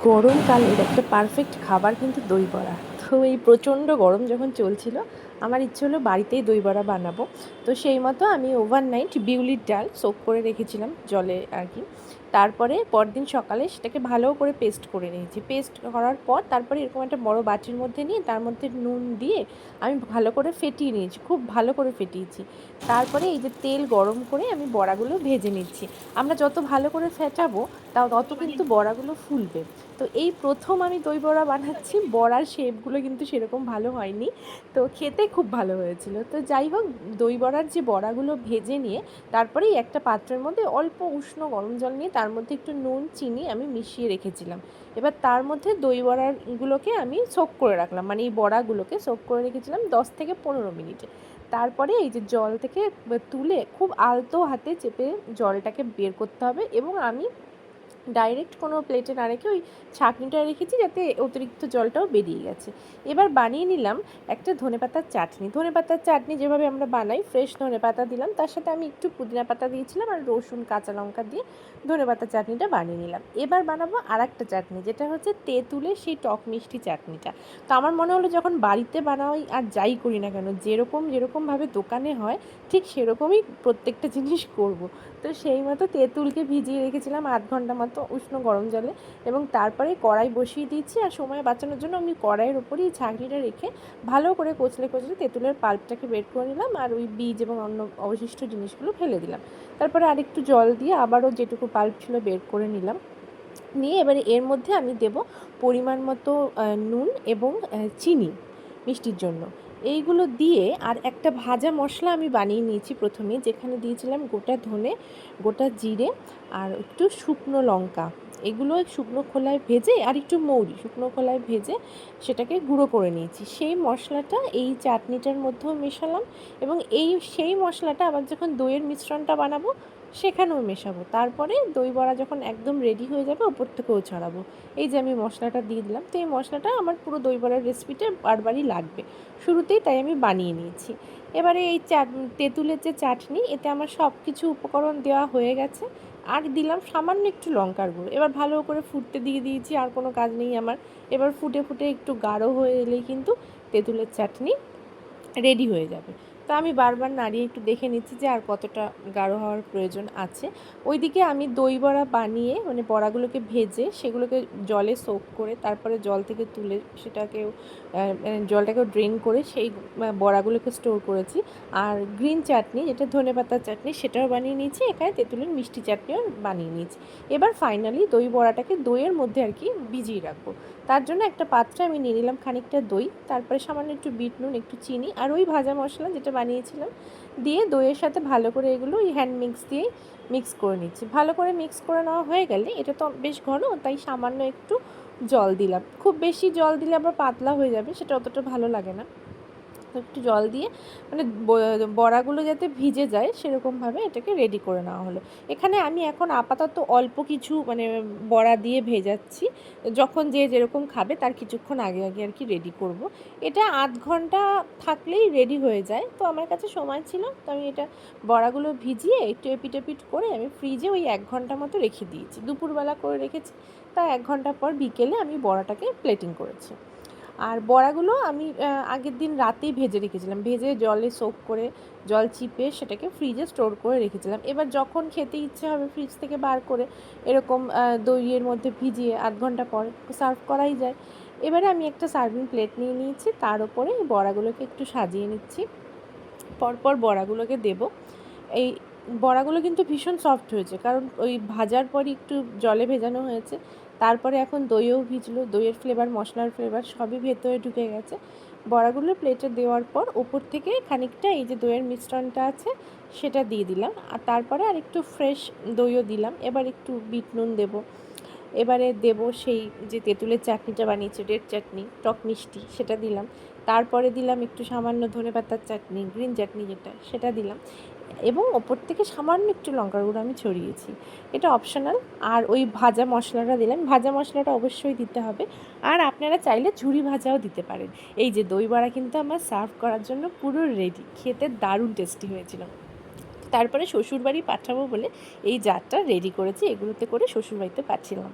গরমকালের একটা পারফেক্ট খাবার কিন্তু দই বড়া। তো এই প্রচণ্ড গরম যখন চলছিল, আমার ইচ্ছে হলো বাড়িতেই দই বড়া বানাবো। তো সেই মতো আমি ওভারনাইট বিউলির ডাল সোক করে রেখেছিলাম জলে আর কি। তারপরে পরদিন সকালে সেটাকে ভালো করে পেস্ট করে নিয়েছি। পেস্ট করার পর তারপরে এরকম একটা বড় বাটির মধ্যে নিয়ে তার মধ্যে নুন দিয়ে আমি ভালো করে ফেটিয়ে নিয়েছি, খুব ভালো করে ফেটিয়েছি। তারপরে এই যে তেল গরম করে আমি বড়াগুলো ভেজে নিচ্ছি। আমরা যত ভালো করে ফেটাবো তত কিন্তু বড়াগুলো ফুলবে। তো এই প্রথম আমি দই বড়া বানাচ্ছি, বড়ার শেপগুলো কিন্তু সেরকম ভালো হয়নি, তো খেতে খুব ভালো হয়েছিল। তো যাই হোক, দই বড়ার যে বড়াগুলো ভেজে নিয়ে তারপরেই একটা পাত্রের মধ্যে অল্প উষ্ণ গরম জল নিয়ে তার মধ্যে একটু নুন চিনি আমি মিশিয়ে রেখেছিলাম। এবার তার মধ্যে দই বড়াগুলোকে আমি সোক করে রাখলাম, মানে এই বড়াগুলোকে সোক করে রেখেছিলাম 10 থেকে 15 মিনিটে। তারপরে এই যে জল থেকে তুলে খুব আলতো হাতে চেপে জলটাকে বের করতে হবে, এবং আমি ডাইরেক্ট কোনো প্লেটে না রেখে ওই ছাঁকনিটা রেখেছি যাতে অতিরিক্ত জলটাও বেরিয়ে গেছে। এবার বানিয়ে নিলাম একটা ধনেপাতার চাটনি। ধনেপাতার চাটনি যেভাবে আমরা বানাই, ফ্রেশ ধনেপাতা দিলাম, তার সাথে আমি একটু পুদিনা পাতা দিয়েছিলাম আর রসুন কাঁচা লঙ্কা দিয়ে ধনেপাতার চাটনিটা বানিয়ে নিলাম। এবার বানাবো আরেকটা চাটনি, যেটা হচ্ছে তেঁতুলের সেই টক মিষ্টি চাটনিটা। তো আমার মনে হলো যখন বাড়িতে বানাই আর যাই করি না কেন, যেরকমভাবে দোকানে হয় ঠিক সেরকমই প্রত্যেকটা জিনিস করব। তো সেই মতো তেঁতুলকে ভিজিয়ে রেখেছিলাম 8 ঘন্টা মতো উষ্ণ গরম জলে, এবং তারপরে কড়াই বসিয়ে দিচ্ছি। আর সময় বাঁচানোর জন্য আমি কড়াইয়ের ওপরেই ছাঁকনিটা রেখে ভালো করে কচলে কচলে তেঁতুলের পাল্পটাকে বের করে নিলাম, আর ওই বীজ এবং অন্য অবশিষ্ট জিনিসগুলো ফেলে দিলাম। তারপরে আরেকটু জল দিয়ে আবারও যেটুকু পাল্প ছিল বের করে নিলাম। নিয়ে এবারে এর মধ্যে আমি দেব পরিমাণ মতো নুন এবং চিনি মিষ্টির জন্য। এইগুলো দিয়ে আর একটা ভাজা মশলা আমি বানিয়ে নিয়েছি প্রথমে, যেখানে দিয়েছিলাম গোটা ধনে, গোটা জিরে আর একটু শুকনো লঙ্কা। এগুলো শুকনো খোলায় ভেজে, আর একটু মৌরি শুকনো খোলায় ভেজে সেটাকে গুঁড়ো করে নিয়েছি। সেই মশলাটা এই চাটনিটার মধ্যেও মেশালাম, এবং সেই মশলাটা আবার যখন দইয়ের মিশ্রণটা বানাবো সেখানেও মেশাবো। তারপরে দই বড়া যখন একদম রেডি হয়ে যাবে ওপর থেকেও ছড়াবো। এই যে আমি মশলাটা দিয়ে দিলাম, তো এই মশলাটা আমার পুরো দই বড়ার রেসিপিটা বারবারই লাগবে শুরুতেই, তাই আমি বানিয়ে নিয়েছি। এবারে এই তেঁতুলের যে চাটনি, এতে আমার সব কিছু উপকরণ দেওয়া হয়ে গেছে, আর দিলাম সামান্য একটু লঙ্কার গুঁড়ো। এবার ভালো করে ফুটতে দিয়ে দিয়েছি, আর কোনো কাজ নেই আমার। এবার ফুটে ফুটে একটু গাঢ় হয়ে এলেই কিন্তু তেঁতুলের চাটনি রেডি হয়ে যাবে। তো আমি বারবার নাড়িয়ে একটু দেখে নিচ্ছি যে আর কতটা গাঢ় হওয়ার প্রয়োজন আছে। ওইদিকে আমি দই বড়া বানিয়ে, মানে বড়াগুলোকে ভেজে সেগুলোকে জলে সোক করে তারপরে জল থেকে তুলে সেটাকেও জলটাকেও ড্রেন করে সেই বড়াগুলোকে স্টোর করেছি। আর গ্রিন চাটনি, যেটা ধনেপাতার চাটনি, সেটাও বানিয়ে নিয়েছি। এখানে তেঁতুলের মিষ্টি চাটনিও বানিয়ে নিয়েছি। এবার ফাইনালি দই বড়াটাকে দইয়ের মধ্যে আর কি ভিজিয়ে রাখবো। তার জন্য একটা পাত্রে আমি নিয়ে নিলাম খানিকটা দই, তারপরে সামান্য একটু বিট নুন, একটু চিনি আর ওই ভাজা মশলা যেটা বানিয়েছিলাম দিয়ে দইয়ের সাথে ভালো করে এগুলো ওই হ্যান্ড মিক্স দিয়ে মিক্স করে নিচ্ছি। ভালো করে মিক্স করে নেওয়া হয়ে গেলে, এটা তো বেশ ঘন, তাই সামান্য একটু জল দিলাম। খুব বেশি জল দিলে আবার পাতলা হয়ে যাবে, সেটা অতটা ভালো লাগে না। একটু জল দিয়ে, মানে বড়াগুলো যাতে ভিজে যায় সেরকমভাবে এটাকে রেডি করে নেওয়া হলো। এখানে আমি এখন আপাতত অল্প কিছু মানে বড়া দিয়ে ভেজাচ্ছি, যখন যে যেরকম খাবে তার কিছুক্ষণ আগে আগে আর কি রেডি করব। এটা 8 ঘন্টা থাকলেই রেডি হয়ে যায়, তো আমার কাছে সময় ছিল, তো আমি এটা বড়াগুলো ভিজিয়ে একটু এপিট করে আমি ফ্রিজে ওই 1 ঘন্টা মতো রেখে দিয়েছি। দুপুরবেলা করে রেখেছি, তা 1 ঘন্টা পর বিকেলে আমি বড়াটাকে প্লেটিং করেছি। আর বড়াগুলো আমি আগের দিন রাতেই ভেজে রেখেছিলাম, ভেজে জলে সোক করে জল চিপে সেটাকে ফ্রিজে স্টোর করে রেখেছিলাম। এবার যখন খেতে ইচ্ছে হবে ফ্রিজ থেকে বার করে এরকম দইয়ের মধ্যে ভিজিয়ে 8 ঘন্টা পর সার্ভ করাই যায়। এবারে আমি একটা সার্ভিং প্লেট নিয়ে নিয়েছি, তার উপরে এই বড়াগুলোকে একটু সাজিয়ে নিচ্ছি। পরপর বড়াগুলোকে দেব। এই বড়াগুলো কিন্তু ভীষণ সফট হয়েছে, কারণ ওই ভাজার পরই একটু জলে ভেজানো হয়েছে। তারপরে এখন দইও ভিজলো, দইয়ের ফ্লেভার, মশলার ফ্লেভার সবই ভেতরে ঢুকে গেছে। বড়াগুলো প্লেটে দেওয়ার পর ওপর থেকে খানিকটা এই যে দইয়ের মিশ্রণটা আছে সেটা দিয়ে দিলাম, আর তারপরে আর একটু ফ্রেশ দইও দিলাম। এবার একটু বিট নুন দেবো। এবারে দেবো সেই যে তেঁতুলের চাটনিটা বানিয়েছি, রেড চাটনি, টক মিষ্টি, সেটা দিলাম। তারপরে দিলাম একটু সামান্য ধনেপাতার চাটনি, গ্রিন চাটনি যেটা, সেটা দিলাম, এবং ওপর থেকে সামান্য একটু লঙ্কার গুঁড়ো আমি ছড়িয়েছি। এটা অপশনাল। আর ওই ভাজা মশলাটা দিলাম, ভাজা মশলাটা অবশ্যই দিতে হবে। আর আপনারা চাইলে ঝুরি ভাজাও দিতে পারেন। এই যে দই বড়া কিন্তু আমার সার্ভ করার জন্য পুরো রেডি। খেতে দারুণ টেস্টি হয়েছিল। তারপরে শ্বশুরবাড়ি পাঠাবো বলে এই জারটা রেডি করেছি, এগুলোতে করে শ্বশুরবাড়িতে পাঠিয়েলাম।